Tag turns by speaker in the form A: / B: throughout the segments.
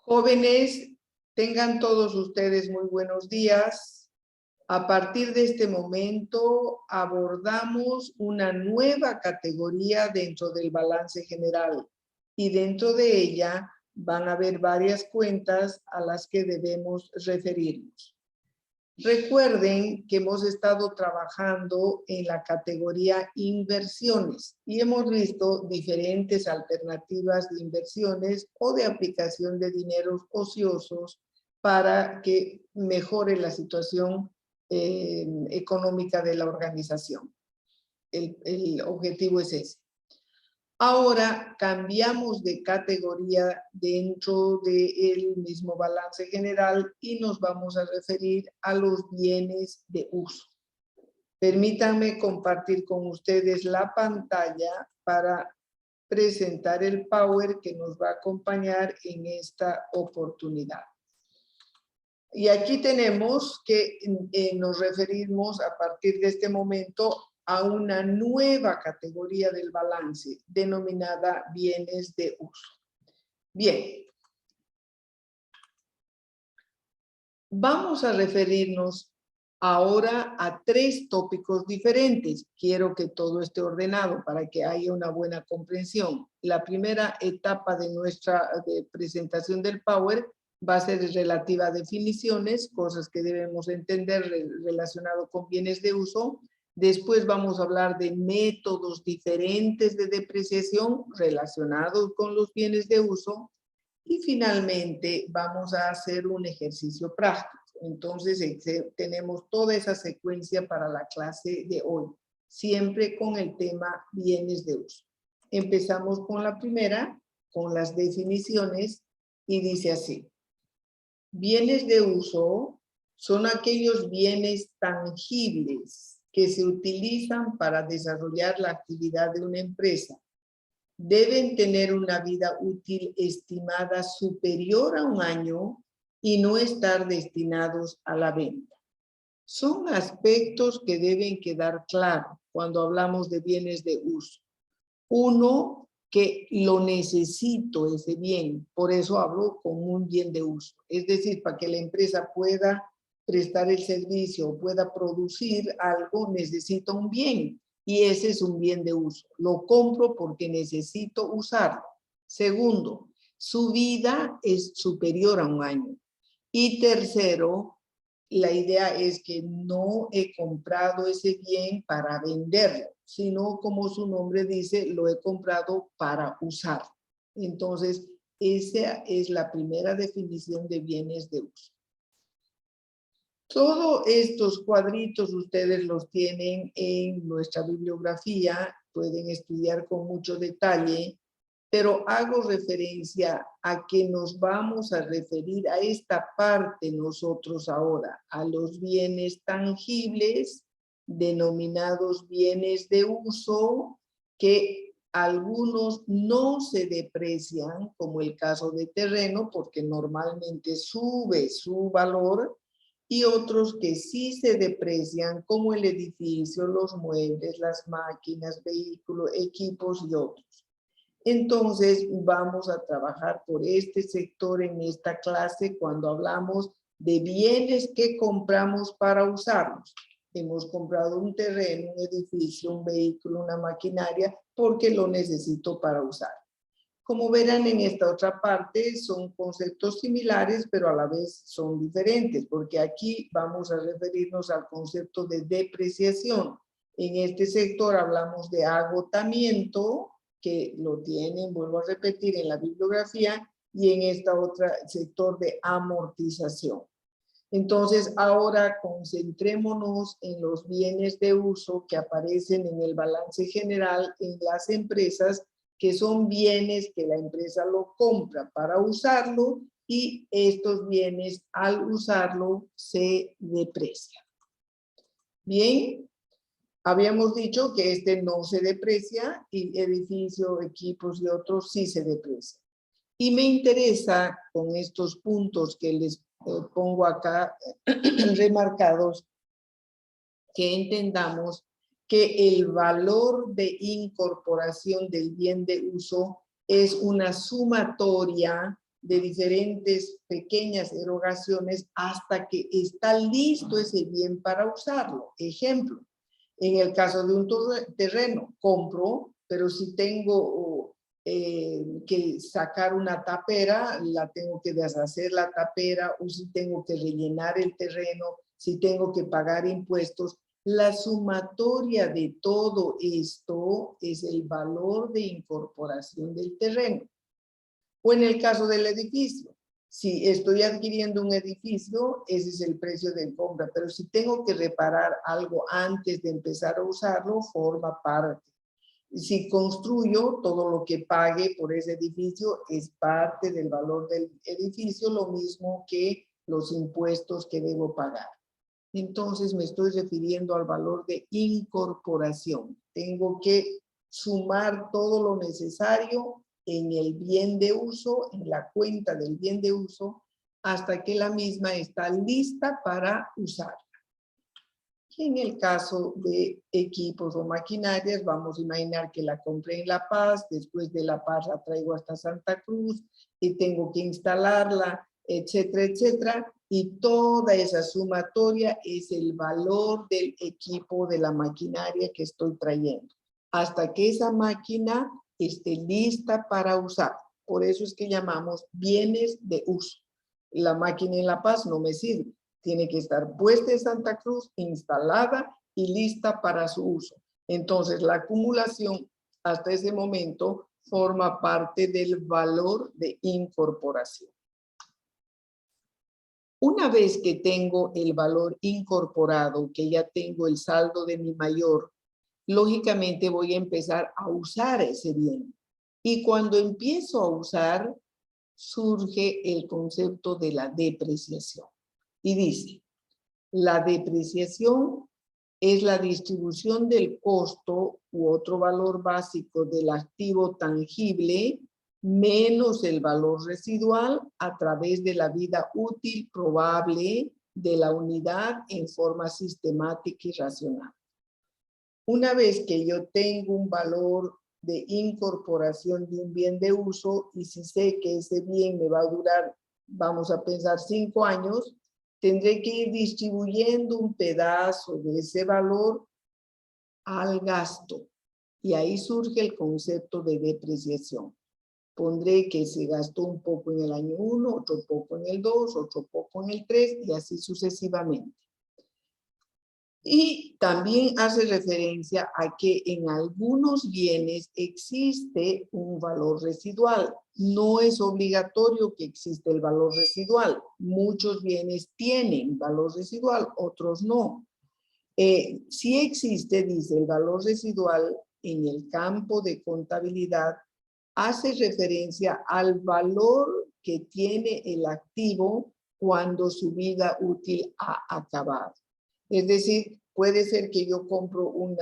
A: Jóvenes, tengan todos ustedes muy buenos días. A partir de este momento abordamos una nueva categoría dentro del balance general y dentro de ella van a haber varias cuentas a las que debemos referirnos. Recuerden que hemos estado trabajando en la categoría inversiones y hemos visto diferentes alternativas de inversiones o de aplicación de dineros ociosos para que mejore la situación económica de la organización. El objetivo es ese. Ahora cambiamos de categoría dentro del mismo balance general y nos vamos a referir a los bienes de uso. Permítanme compartir con ustedes la pantalla para presentar el Power que nos va a acompañar en esta oportunidad. Y aquí tenemos que nos referimos a partir de este momento a una nueva categoría del balance denominada bienes de uso. Bien. Vamos a referirnos ahora a 3 tópicos diferentes. Quiero que todo esté ordenado para que haya una buena comprensión. La primera etapa de nuestra presentación del Power va a ser relativa a definiciones, cosas que debemos entender relacionado con bienes de uso. Después vamos a hablar de métodos diferentes de depreciación relacionados con los bienes de uso. Y finalmente vamos a hacer un ejercicio práctico. Entonces tenemos toda esa secuencia para la clase de hoy, siempre con el tema bienes de uso. Empezamos con la primera, con las definiciones, y dice así: bienes de uso son aquellos bienes tangibles que se utilizan para desarrollar la actividad de una empresa. Deben tener una vida útil estimada superior a 1 año y no estar destinados a la venta. Son aspectos que deben quedar claros cuando hablamos de bienes de uso. Uno, que lo necesito ese bien, por eso hablo como un bien de uso. Es decir, para que la empresa pueda prestar el servicio o pueda producir algo, necesita un bien. Y ese es un bien de uso. Lo compro porque necesito usarlo. Segundo, su vida es superior a 1 año. Y tercero, la idea es que no he comprado ese bien para venderlo, sino como su nombre dice, lo he comprado para usarlo. Entonces, esa es la primera definición de bienes de uso. Todos estos cuadritos ustedes los tienen en nuestra bibliografía, pueden estudiar con mucho detalle, pero hago referencia a que nos vamos a referir a esta parte nosotros ahora, a los bienes tangibles, denominados bienes de uso, que algunos no se deprecian, como el caso de terreno, porque normalmente sube su valor, y otros que sí se deprecian, como el edificio, los muebles, las máquinas, vehículos, equipos y otros. Entonces, vamos a trabajar por este sector en esta clase cuando hablamos de bienes que compramos para usarlos. Hemos comprado un terreno, un edificio, un vehículo, una maquinaria, porque lo necesito para usar. Como verán en esta otra parte, son conceptos similares, pero a la vez son diferentes, porque aquí vamos a referirnos al concepto de depreciación. En este sector hablamos de agotamiento, que lo tienen, vuelvo a repetir, en la bibliografía, y en esta otra sector de amortización. Entonces, ahora concentrémonos en los bienes de uso que aparecen en el balance general en las empresas, que son bienes que la empresa lo compra para usarlo y estos bienes al usarlo se deprecian. Bien, habíamos dicho que este no se deprecia y edificio, equipos y otros sí se deprecian. Y me interesa con estos puntos que les pongo acá remarcados, que entendamos que el valor de incorporación del bien de uso es una sumatoria de diferentes pequeñas erogaciones hasta que está listo ese bien para usarlo. Ejemplo, en el caso de un terreno, compro, pero si tengo que sacar una tapera, la tengo que deshacer la tapera, o si tengo que rellenar el terreno, si tengo que pagar impuestos. La sumatoria de todo esto es el valor de incorporación del terreno. O en el caso del edificio, si estoy adquiriendo un edificio, ese es el precio de compra, pero si tengo que reparar algo antes de empezar a usarlo, forma parte. Si construyo, todo lo que pague por ese edificio es parte del valor del edificio, lo mismo que los impuestos que debo pagar. Entonces me estoy refiriendo al valor de incorporación. Tengo que sumar todo lo necesario en el bien de uso, en la cuenta del bien de uso, hasta que la misma está lista para usar. En el caso de equipos o maquinarias, vamos a imaginar que la compré en La Paz, después de La Paz la traigo hasta Santa Cruz y tengo que instalarla, etcétera, etcétera. Y toda esa sumatoria es el valor del equipo, de la maquinaria que estoy trayendo, hasta que esa máquina esté lista para usar. Por eso es que llamamos bienes de uso. La máquina en La Paz no me sirve. Tiene que estar puesta en Santa Cruz, instalada y lista para su uso. Entonces, la acumulación hasta ese momento forma parte del valor de incorporación. Una vez que tengo el valor incorporado, que ya tengo el saldo de mi mayor, lógicamente voy a empezar a usar ese bien. Y cuando empiezo a usar, surge el concepto de la depreciación. Y dice, la depreciación es la distribución del costo u otro valor básico del activo tangible menos el valor residual a través de la vida útil probable de la unidad en forma sistemática y racional. Una vez que yo tengo un valor de incorporación de un bien de uso y si sé que ese bien me va a durar, vamos a pensar 5 años, tendré que ir distribuyendo un pedazo de ese valor al gasto. Y ahí surge el concepto de depreciación. Pondré que se gastó un poco en el año 1, otro poco en el 2, otro poco en el 3 y así sucesivamente. Y también hace referencia a que en algunos bienes existe un valor residual. No es obligatorio que exista el valor residual. Muchos bienes tienen valor residual, otros no. Si existe, dice, el valor residual en el campo de contabilidad, hace referencia al valor que tiene el activo cuando su vida útil ha acabado. Es decir, puede ser que yo compro un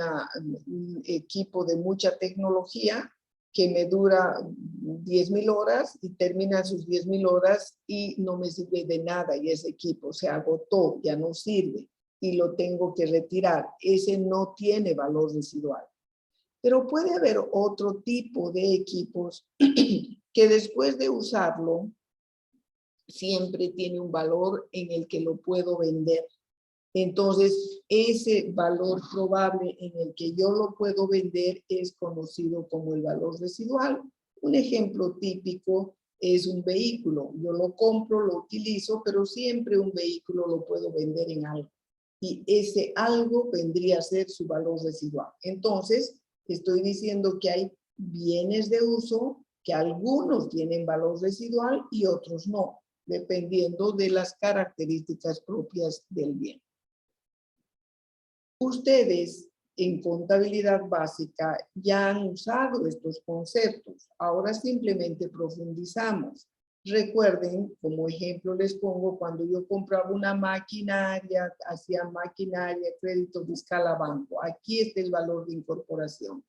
A: equipo de mucha tecnología que me dura 10,000 horas y termina sus 10,000 horas y no me sirve de nada y ese equipo se agotó, ya no sirve y lo tengo que retirar. Ese no tiene valor residual. Pero puede haber otro tipo de equipos que después de usarlo siempre tiene un valor en el que lo puedo vender. Entonces, ese valor probable en el que yo lo puedo vender es conocido como el valor residual. Un ejemplo típico es un vehículo. Yo lo compro, lo utilizo, pero siempre un vehículo lo puedo vender en algo. Y ese algo vendría a ser su valor residual. Entonces, estoy diciendo que hay bienes de uso que algunos tienen valor residual y otros no, dependiendo de las características propias del bien. Ustedes en contabilidad básica ya han usado estos conceptos. Ahora simplemente profundizamos. Recuerden, como ejemplo les pongo, cuando yo compraba una maquinaria, hacía maquinaria, crédito fiscal a banco. Aquí está el valor de incorporación.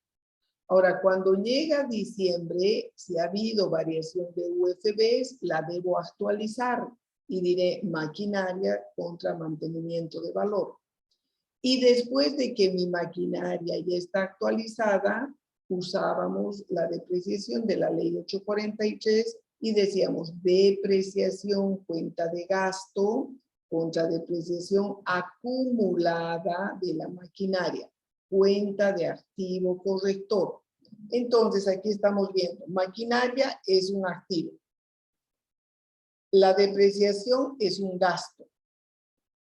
A: Ahora, cuando llega diciembre, si ha habido variación de UFBs, la debo actualizar y diré maquinaria contra mantenimiento de valor. Y después de que mi maquinaria ya está actualizada, usábamos la depreciación de la ley 843 y decíamos depreciación, cuenta de gasto, contra depreciación acumulada de la maquinaria, cuenta de activo corrector. Entonces aquí estamos viendo, maquinaria es un activo. La depreciación es un gasto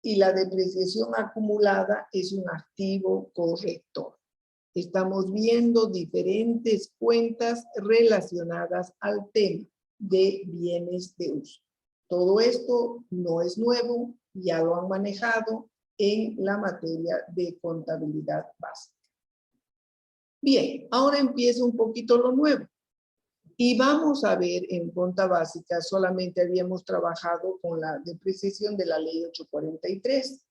A: y la depreciación acumulada es un activo corrector. Estamos viendo diferentes cuentas relacionadas al tema de bienes de uso. Todo esto no es nuevo, ya lo han manejado en la materia de contabilidad básica. Bien, ahora empieza un poquito lo nuevo. Y vamos a ver en cuenta básica, solamente habíamos trabajado con la depreciación de la ley 843.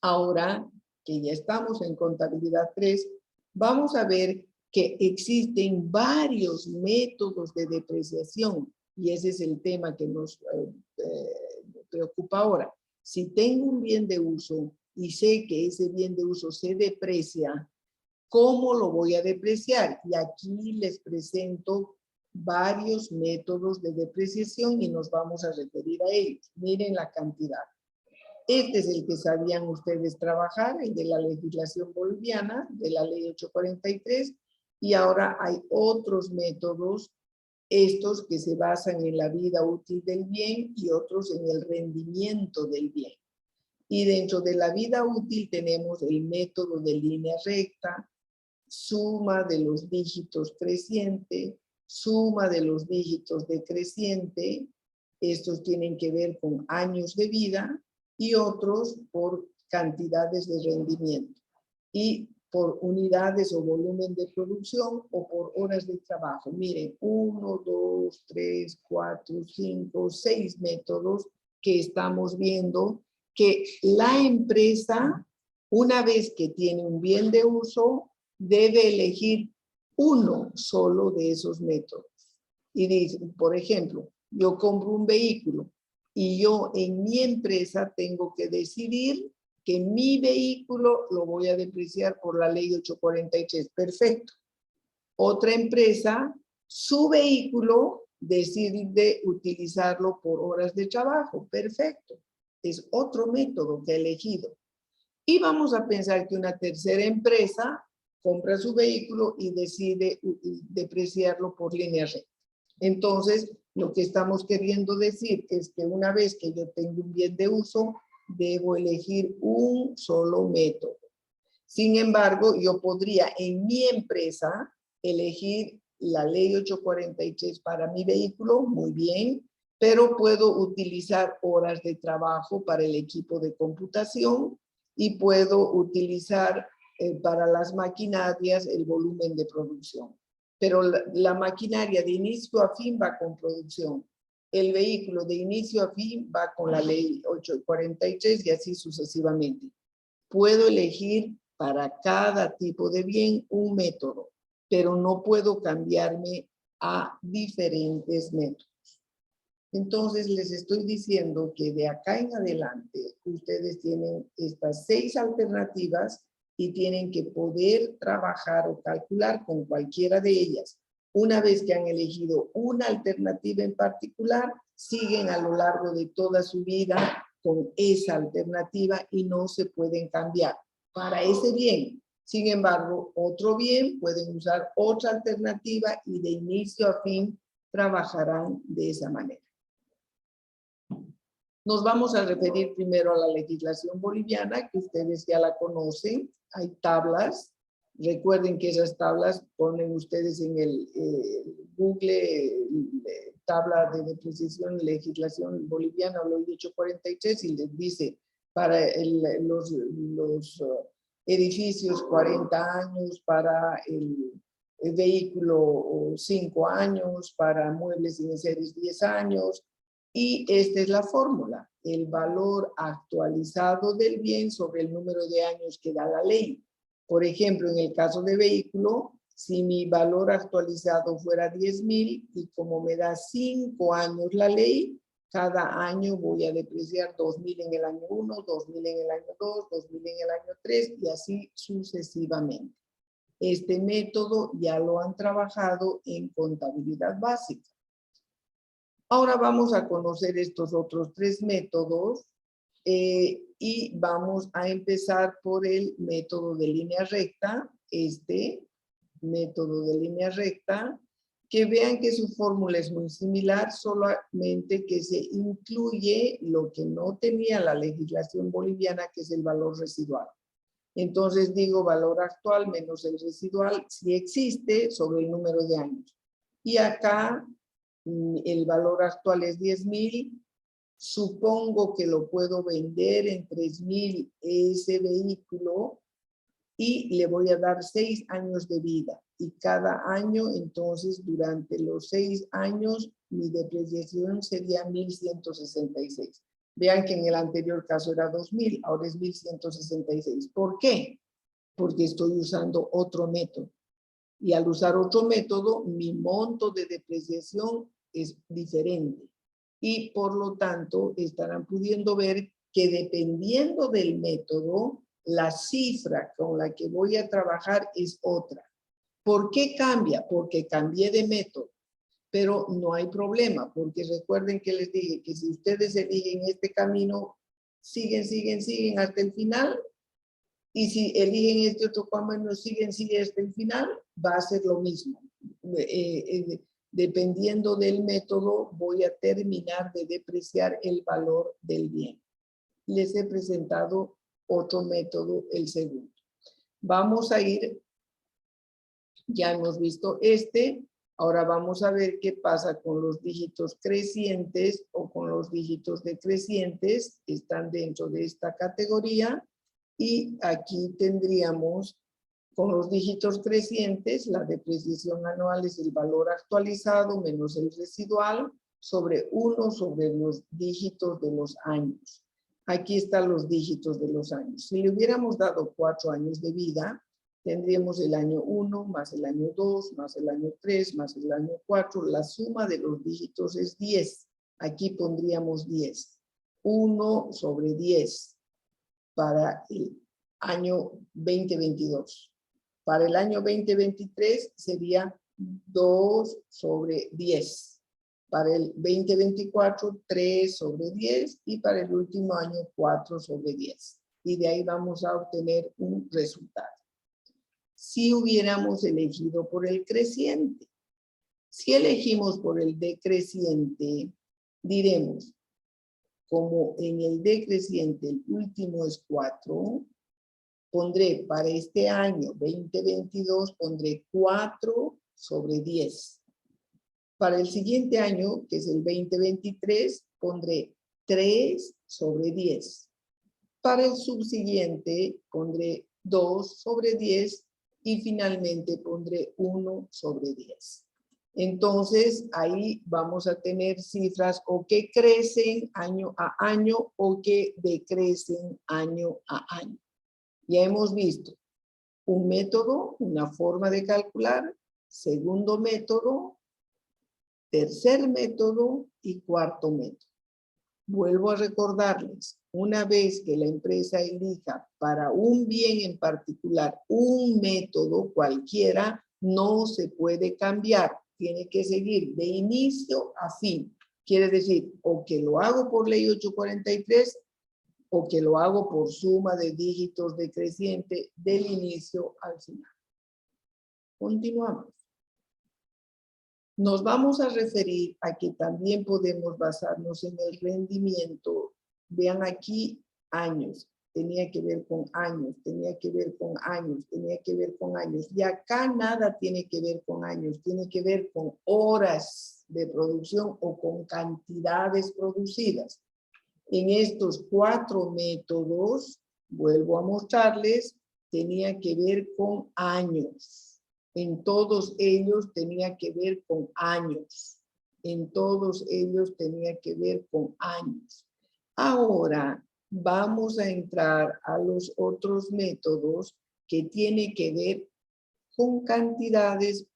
A: Ahora que ya estamos en contabilidad 3, vamos a ver que existen varios métodos de depreciación y ese es el tema que nos preocupa ahora. Si tengo un bien de uso y sé que ese bien de uso se deprecia, ¿cómo lo voy a depreciar? Y aquí les presento varios métodos de depreciación y nos vamos a referir a ellos. Miren la cantidad. Este es el que sabían ustedes trabajar, el de la legislación boliviana, de la ley 843, y ahora hay otros métodos, estos que se basan en la vida útil del bien y otros en el rendimiento del bien. Y dentro de la vida útil tenemos el método de línea recta, suma de los dígitos creciente, suma de los dígitos decreciente, estos tienen que ver con años de vida, y otros por cantidades de rendimiento y por unidades o volumen de producción o por horas de trabajo. Miren, 1, 2, 3, 4, 5, 6 métodos que estamos viendo que la empresa, una vez que tiene un bien de uso, debe elegir uno solo de esos métodos. Y dice, por ejemplo, yo compro un vehículo y yo en mi empresa tengo que decidir que mi vehículo lo voy a depreciar por la ley 843. Perfecto. Otra empresa, su vehículo decide utilizarlo por horas de trabajo. Perfecto. Es otro método que he elegido. Y vamos a pensar que una tercera empresa compra su vehículo y decide depreciarlo por línea recta. Entonces, lo que estamos queriendo decir es que una vez que yo tengo un bien de uso, debo elegir un solo método. Sin embargo, yo podría en mi empresa elegir la ley 843 para mi vehículo, muy bien, pero puedo utilizar horas de trabajo para el equipo de computación y puedo utilizar para las maquinarias el volumen de producción. Pero la maquinaria de inicio a fin va con producción. El vehículo de inicio a fin va con la ley 843 y así sucesivamente. Puedo elegir para cada tipo de bien un método, pero no puedo cambiarme a diferentes métodos. Entonces les estoy diciendo que de acá en adelante ustedes tienen estas 6 alternativas y tienen que poder trabajar o calcular con cualquiera de ellas. Una vez que han elegido una alternativa en particular, siguen a lo largo de toda su vida con esa alternativa y no se pueden cambiar para ese bien. Sin embargo, otro bien pueden usar otra alternativa y de inicio a fin trabajarán de esa manera. Nos vamos a referir primero a la legislación boliviana, que ustedes ya la conocen. Hay tablas. Recuerden que esas tablas ponen ustedes en el Google tabla de depreciación y legislación boliviana, lo he dicho 43, y les dice para los edificios 40 años, para el vehículo 5 años, para muebles y enseres 10 años. Y esta es la fórmula, el valor actualizado del bien sobre el número de años que da la ley. Por ejemplo, en el caso de vehículo, si mi valor actualizado fuera 10,000 y como me da 5 años la ley, cada año voy a depreciar 2,000 en el año 1, 2,000 en el año 2, 2,000 en el año 3 y así sucesivamente. Este método ya lo han trabajado en contabilidad básica. Ahora vamos a conocer estos otros tres métodos y vamos a empezar por el método de línea recta, este método de línea recta, que vean que su fórmula es muy similar, solamente que se incluye lo que no tenía la legislación boliviana, que es el valor residual. Entonces digo valor actual menos el residual, si existe, sobre el número de años. Y acá el valor actual es 10.000. Supongo que lo puedo vender en 3.000 ese vehículo y le voy a dar 6 años de vida. Y cada año, entonces, durante los 6 años, mi depreciación sería 1.166. Vean que en el anterior caso era 2.000, ahora es 1.166. ¿Por qué? Porque estoy usando otro método. Y al usar otro método, mi monto de depreciación es diferente. Y por lo tanto, estarán pudiendo ver que dependiendo del método, la cifra con la que voy a trabajar es otra. ¿Por qué cambia? Porque cambié de método. Pero no hay problema, porque recuerden que les dije que si ustedes eligen este camino, siguen hasta el final. Y si eligen este otro camino, siguen hasta el final, va a ser lo mismo. Dependiendo del método, voy a terminar de depreciar el valor del bien. Les he presentado otro método, el segundo. Vamos a ir, ya hemos visto este, ahora vamos a ver qué pasa con los dígitos crecientes o con los dígitos decrecientes, que están dentro de esta categoría. Y aquí tendríamos, con los dígitos crecientes, la depreciación anual es el valor actualizado menos el residual sobre 1 sobre los dígitos de los años. Aquí están los dígitos de los años. Si le hubiéramos dado 4 años de vida, tendríamos el año 1 más el año 2 más el año 3 más el año 4. La suma de los dígitos es 10. Aquí pondríamos 10. 1 sobre 10 para el año 2022. Para el año 2023 sería 2 sobre 10. Para el 2024, 3 sobre 10. Y para el último año, 4 sobre 10. Y de ahí vamos a obtener un resultado. Si hubiéramos elegido por el creciente. Si elegimos por el decreciente, diremos, como en el decreciente el último es 4, pondré para este año 2022, pondré 4 sobre 10. Para el siguiente año, que es el 2023, pondré 3 sobre 10. Para el subsiguiente, pondré 2 sobre 10 y finalmente pondré 1 sobre 10. Entonces, ahí vamos a tener cifras o que crecen año a año o que decrecen año a año. Ya hemos visto un método, una forma de calcular, segundo método, tercer método y cuarto método. Vuelvo a recordarles, una vez que la empresa elija para un bien en particular un método cualquiera, no se puede cambiar. Tiene que seguir de inicio a fin. Quiere decir, o que lo hago por ley 843 o que lo hago por suma de dígitos decreciente del inicio al final. Continuamos. Nos vamos a referir a que también podemos basarnos en el rendimiento. Vean aquí años. Tenía que ver con años, tenía que ver con años, tenía que ver con años. Y acá nada tiene que ver con años, tiene que ver con horas de producción o con cantidades producidas. En estos 4 métodos, vuelvo a mostrarles, tenía que ver con años. En todos ellos tenía que ver con años. En todos ellos tenía que ver con años. Ahora vamos a entrar a los otros métodos que tienen que ver con cantidades,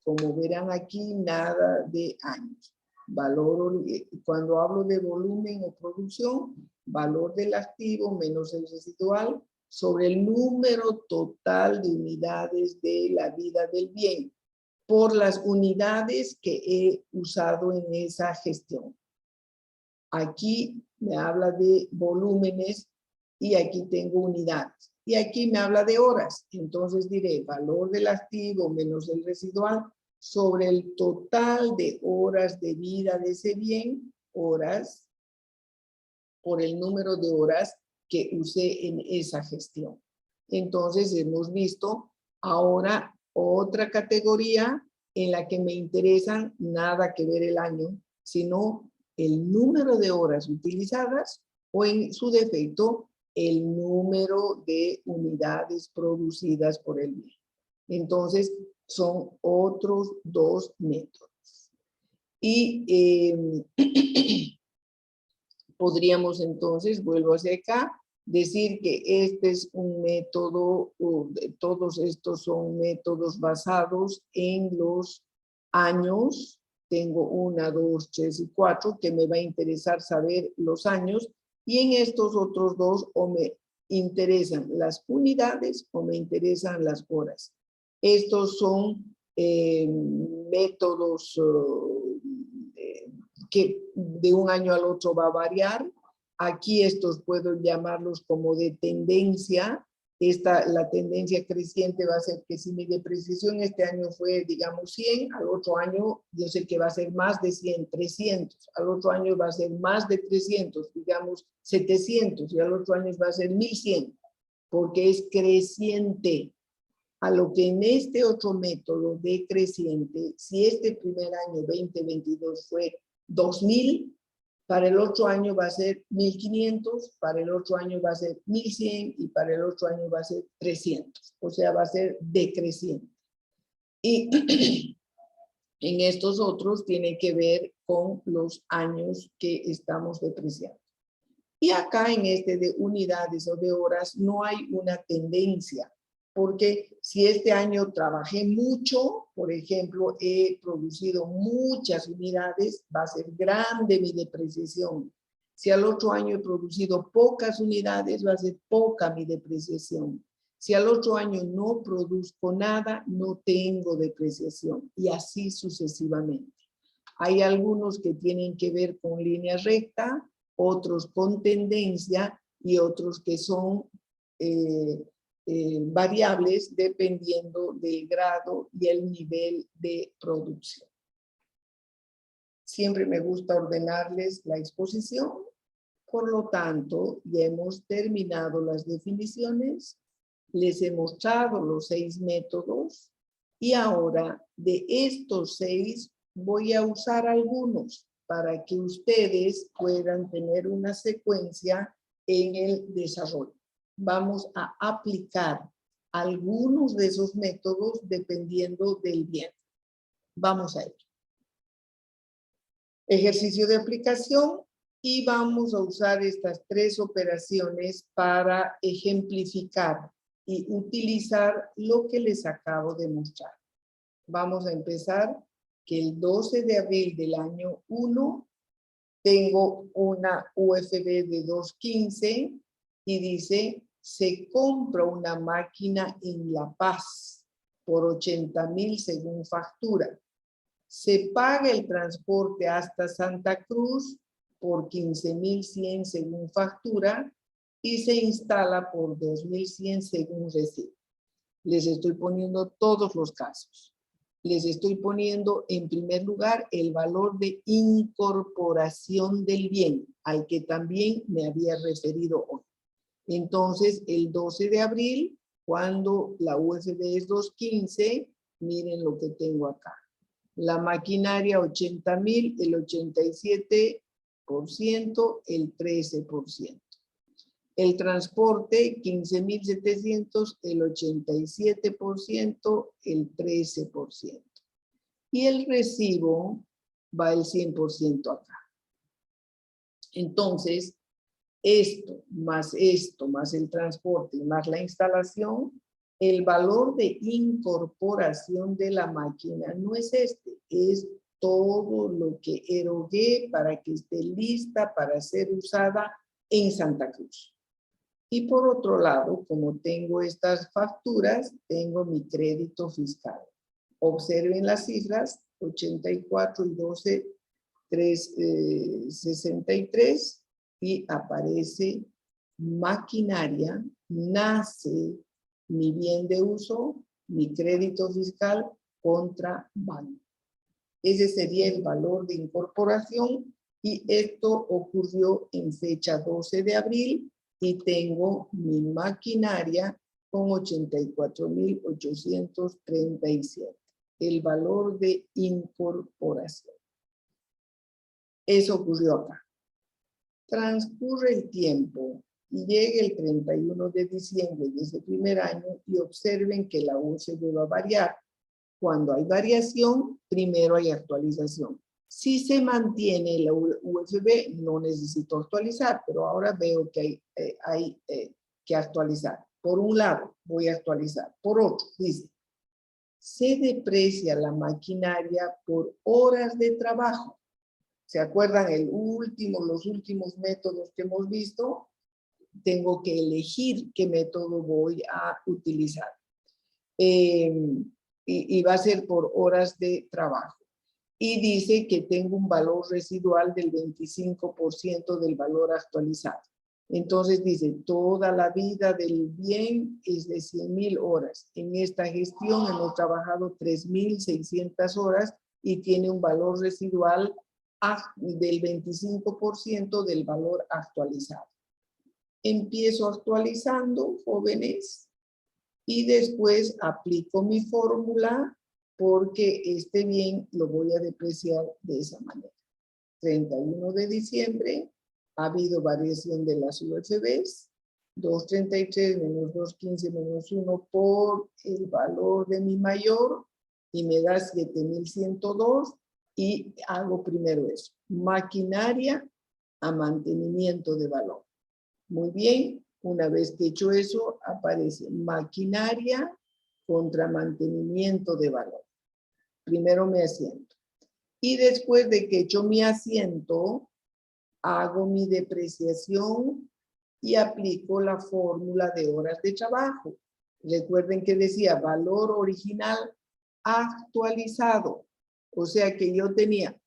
A: como verán aquí, nada de años. Valor, cuando hablo de volumen o producción, valor del activo menos el residual sobre el número total de unidades de la vida del bien. por las unidades que he usado en esa gestión. Aquí me habla de volúmenes y aquí tengo unidades. Y aquí me habla de horas. Entonces diré valor del activo menos el residual sobre el total de horas de vida de ese bien, horas, por el número de horas que usé en esa gestión. Entonces hemos visto ahora otra categoría en la que me interesan nada que ver el año, sino el número de horas utilizadas o en su defecto el número de unidades producidas por el bien. Entonces son otros dos métodos. Y podríamos entonces, vuelvo hacia acá, decir que este es un método, todos estos son métodos basados en los años. Tengo 1, 2, 3 y 4, que me va a interesar saber los años, y en estos otros dos o me interesan las unidades o me interesan las horas. Estos son métodos que de un año al otro va a variar. Aquí estos puedo llamarlos como de tendencia. La tendencia creciente va a ser que si mi depreciación este año fue, digamos, 100, al otro año yo sé que va a ser más de 100, 300. Al otro año va a ser más de 300, digamos 700, y al otro año va a ser 1100, porque es creciente. A lo que en este otro método decreciente, si este primer año 2022 fue 2000, para el otro año va a ser 1500, para el otro año va a ser 1100 y para el otro año va a ser 300. O sea, va a ser decreciente. Y en estos otros tiene que ver con los años que estamos depreciando. Y acá en este de unidades o de horas no hay una tendencia, porque si este año trabajé mucho, por ejemplo, he producido muchas unidades, va a ser grande mi depreciación. Si al otro año he producido pocas unidades, va a ser poca mi depreciación. Si al otro año no produzco nada, no tengo depreciación, y así sucesivamente. Hay algunos que tienen que ver con línea recta, otros con tendencia y otros que son variables dependiendo del grado y el nivel de producción. Siempre me gusta ordenarles la exposición. Por lo tanto, ya hemos terminado las definiciones, les he mostrado los 6 métodos y ahora de estos 6 voy a usar algunos para que ustedes puedan tener una secuencia en el desarrollo. Vamos a aplicar algunos de esos métodos dependiendo del bien. Vamos a ello. Ejercicio de aplicación, y vamos a usar estas 3 operaciones para ejemplificar y utilizar lo que les acabo de mostrar. Vamos a empezar que el 12 de abril del año 1 tengo una UFB de 215 y dice, se compra una máquina en La Paz por 80,000 según factura. Se paga el transporte hasta Santa Cruz por 15,100 según factura y se instala por 2,100 según recibo. Les estoy poniendo todos los casos. Les estoy poniendo en primer lugar el valor de incorporación del bien, al que también me había referido hoy. Entonces, el 12 de abril, cuando la UFB es 215, miren lo que tengo acá. La maquinaria 80,000, el 87%, el 13%. El transporte 15,700, el 87%, el 13%. Y el recibo va el 100% acá. Entonces, esto, más el transporte y más la instalación, el valor de incorporación de la máquina no es este, es todo lo que erogué para que esté lista para ser usada en Santa Cruz. Y por otro lado, como tengo estas facturas, tengo mi crédito fiscal. Observen las cifras, 84 y 12, 63, y aparece maquinaria, nace mi bien de uso, mi crédito fiscal contra banco. Ese sería el valor de incorporación y esto ocurrió en fecha 12 de abril y tengo mi maquinaria con 84.837. El valor de incorporación. Eso ocurrió acá. Transcurre el tiempo y llega el 31 de diciembre de ese primer año y observen que la UCB va a variar. Cuando hay variación, primero hay actualización. Si se mantiene la UFB, no necesito actualizar, pero ahora veo que hay que actualizar. Por un lado, voy a actualizar. Por otro, dice, se deprecia la maquinaria por horas de trabajo. ¿Se acuerdan los últimos métodos que hemos visto? Tengo que elegir qué método voy a utilizar. Y va a ser por horas de trabajo. Y dice que tengo un valor residual del 25% del valor actualizado. Entonces dice, toda la vida del bien es de 100.000 horas. En esta gestión hemos trabajado 3.600 horas y tiene un valor residual del 25% del valor actualizado. Empiezo actualizando, jóvenes, y después aplico mi fórmula porque este bien lo voy a depreciar de esa manera. 31 de diciembre, ha habido variación de las UFBs, 233 menos 215 menos 1 por el valor de mi mayor y me da 7.102 y hago primero eso. Maquinaria a mantenimiento de valor. Muy bien, una vez que he hecho eso, aparece maquinaria contra mantenimiento de valor. Primero me asiento. Y después de que he hecho mi asiento, hago mi depreciación y aplico la fórmula de horas de trabajo. Recuerden que decía valor original actualizado. O sea que yo tenía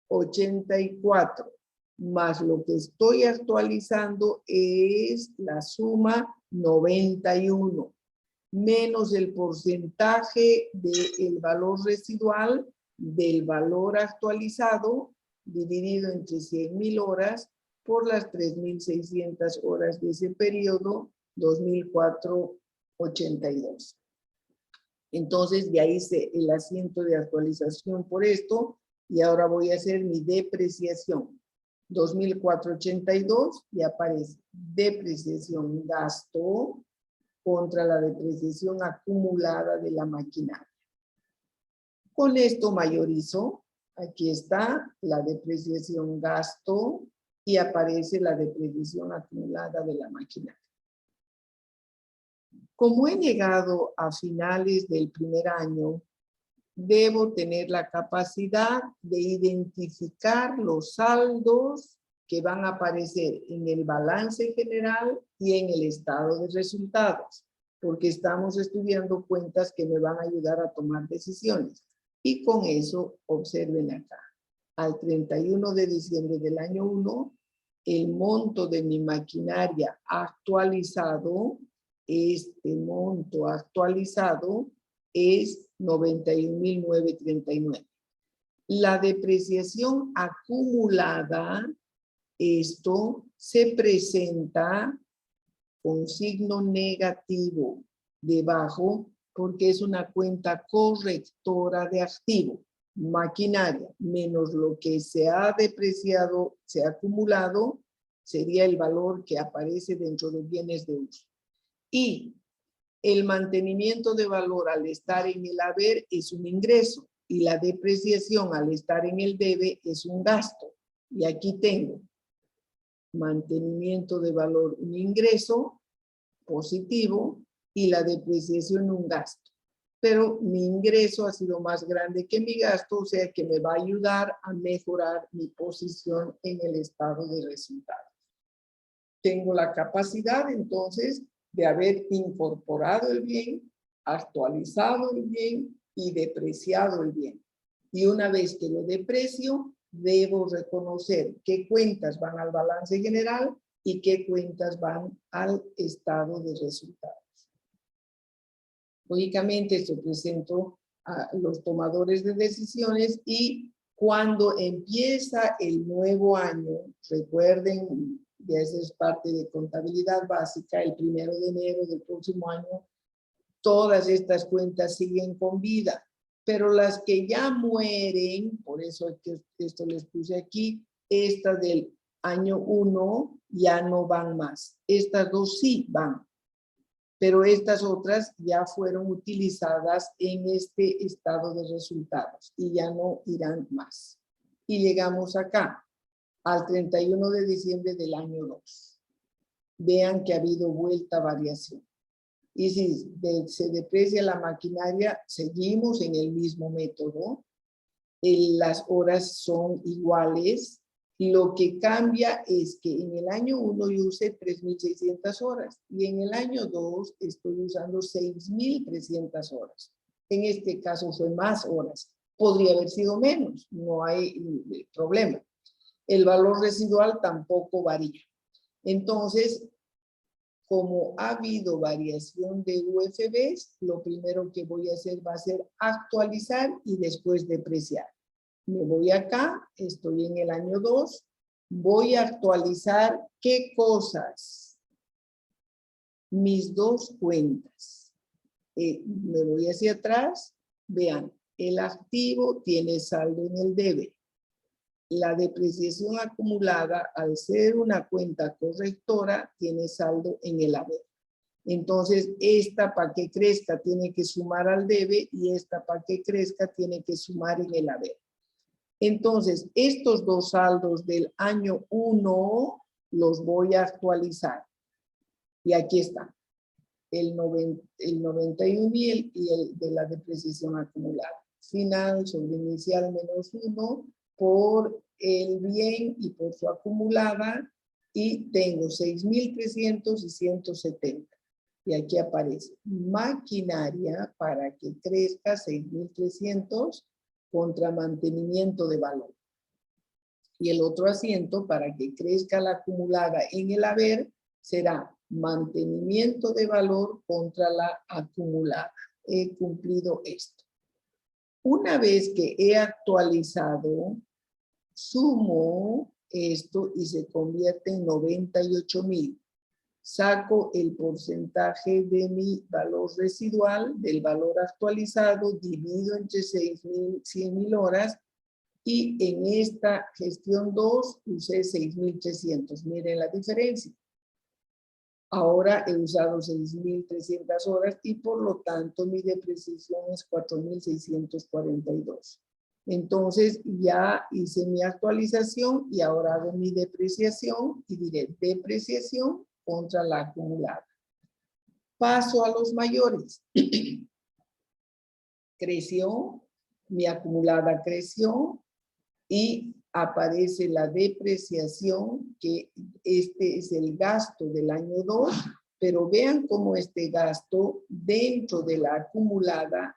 A: 84 más lo que estoy actualizando es la suma 91 menos el porcentaje del valor residual del valor actualizado dividido entre 100.000 horas por las 3.600 horas de ese periodo 2004-82. Entonces ya hice el asiento de actualización por esto y ahora voy a hacer mi depreciación. 2004-82 y aparece depreciación gasto contra la depreciación acumulada de la maquinaria. Con esto mayorizo, aquí está la depreciación gasto y aparece la depreciación acumulada de la maquinaria. Como he llegado a finales del primer año, debo tener la capacidad de identificar los saldos que van a aparecer en el balance general y en el estado de resultados, porque estamos estudiando cuentas que me van a ayudar a tomar decisiones. Y con eso, observen acá. Al 31 de diciembre del año 1, el monto de mi maquinaria actualizado, este monto actualizado es 91.939. La depreciación acumulada, esto se presenta con signo negativo debajo porque es una cuenta correctora de activo. Maquinaria menos lo que se ha depreciado, se ha acumulado, sería el valor que aparece dentro de bienes de uso. Y el mantenimiento de valor al estar en el haber es un ingreso y la depreciación al estar en el debe es un gasto. Y aquí tengo mantenimiento de valor, un ingreso positivo y la depreciación un gasto. Pero mi ingreso ha sido más grande que mi gasto, o sea que me va a ayudar a mejorar mi posición en el estado de resultados. Tengo la capacidad entonces de haber incorporado el bien, actualizado el bien y depreciado el bien. Y una vez que lo deprecio, debo reconocer qué cuentas van al balance general y qué cuentas van al estado de resultados. Lógicamente, esto presento a los tomadores de decisiones y cuando empieza el nuevo año, recuerden, ya esa es parte de contabilidad básica, el 1 de enero del próximo año, todas estas cuentas siguen con vida, pero las que ya mueren, por eso es que esto les puse aquí, estas del año 1 ya no van más. Estas dos sí van, pero estas otras ya fueron utilizadas en este estado de resultados y ya no irán más. Y llegamos acá, al 31 de diciembre del año 2. Vean que ha habido vuelta a variación. Y si se deprecia la maquinaria, seguimos en el mismo método. Las horas son iguales. Lo que cambia es que en el año 1 yo usé 3.600 horas y en el año 2 estoy usando 6.300 horas. En este caso fue más horas. Podría haber sido menos, no hay problema. El valor residual tampoco varía. Entonces, como ha habido variación de UFBs, lo primero que voy a hacer va a ser actualizar y después depreciar. Me voy acá, estoy en el año 2, voy a actualizar ¿qué cosas? Mis dos cuentas. Me voy hacia atrás, vean, el activo tiene saldo en el debe. La depreciación acumulada, al ser una cuenta correctora, tiene saldo en el haber. Entonces, esta para que crezca tiene que sumar al debe y esta para que crezca tiene que sumar en el haber. Entonces, estos dos saldos del año 1 los voy a actualizar. Y aquí está, el 91.000 y el de la depreciación acumulada. Final sobre inicial menos 1 por el bien y por su acumulada. Y tengo 6.300 y 170. Y aquí aparece maquinaria para que crezca 6.300 contra mantenimiento de valor. Y el otro asiento para que crezca la acumulada en el haber será mantenimiento de valor contra la acumulada. He cumplido esto. Una vez que he actualizado, sumo esto y se convierte en 98.000. Saco el porcentaje de mi valor residual, del valor actualizado, divido entre 100.000 horas y en esta gestión 2 usé 6.300. Miren la diferencia. Ahora he usado 6.300 horas y por lo tanto mi depreciación es 4.642. Entonces ya hice mi actualización y ahora hago mi depreciación y diré depreciación contra la acumulada. Paso a los mayores. Creció, mi acumulada creció y aparece la depreciación, que este es el gasto del año 2, pero vean cómo este gasto dentro de la acumulada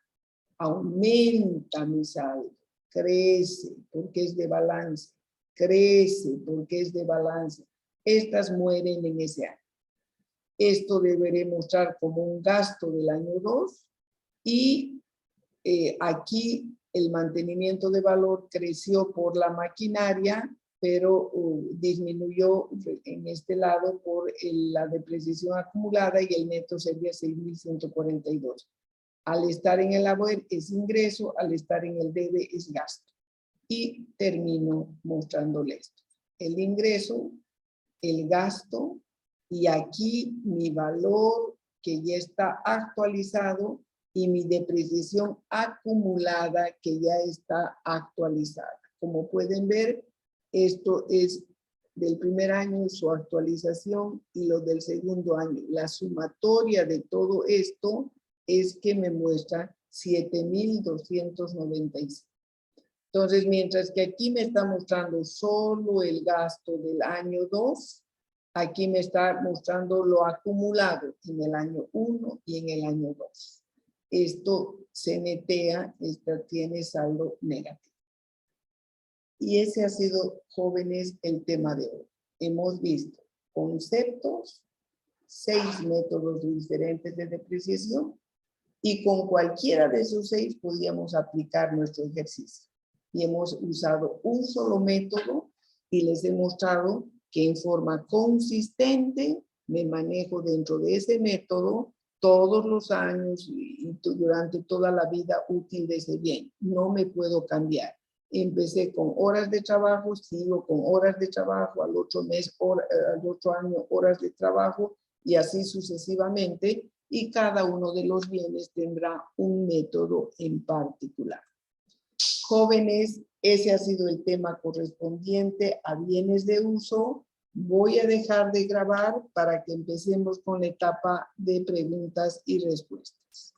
A: aumenta mi saldo, crece porque es de balance, crece porque es de balance. Estas mueren en ese año. Esto deberé mostrar como un gasto del año 2 y aquí el mantenimiento de valor creció por la maquinaria, pero disminuyó en este lado por la depreciación acumulada y el neto sería 6.142. Al estar en el haber es ingreso, al estar en el debe es gasto. Y termino mostrándoles esto. El ingreso, el gasto y aquí mi valor que ya está actualizado y mi depreciación acumulada que ya está actualizada. Como pueden ver, esto es del primer año, su actualización y lo del segundo año. La sumatoria de todo esto es que me muestra 7.295. Entonces, mientras que aquí me está mostrando solo el gasto del año 2, aquí me está mostrando lo acumulado en el año 1 y en el año 2. esto se netea, esta tiene saldo negativo. Y ese ha sido, jóvenes, el tema de hoy. Hemos visto conceptos, 6 métodos diferentes de depreciación, y con cualquiera de esos 6 podíamos aplicar nuestro ejercicio. Y hemos usado un solo método y les he mostrado que en forma consistente me manejo dentro de ese método todos los años y durante toda la vida útil de ese bien. No me puedo cambiar. Empecé con horas de trabajo, sigo con horas de trabajo, al otro mes, al otro año horas de trabajo y así sucesivamente. Y cada uno de los bienes tendrá un método en particular. Jóvenes, ese ha sido el tema correspondiente a bienes de uso. Voy a dejar de grabar para que empecemos con la etapa de preguntas y respuestas.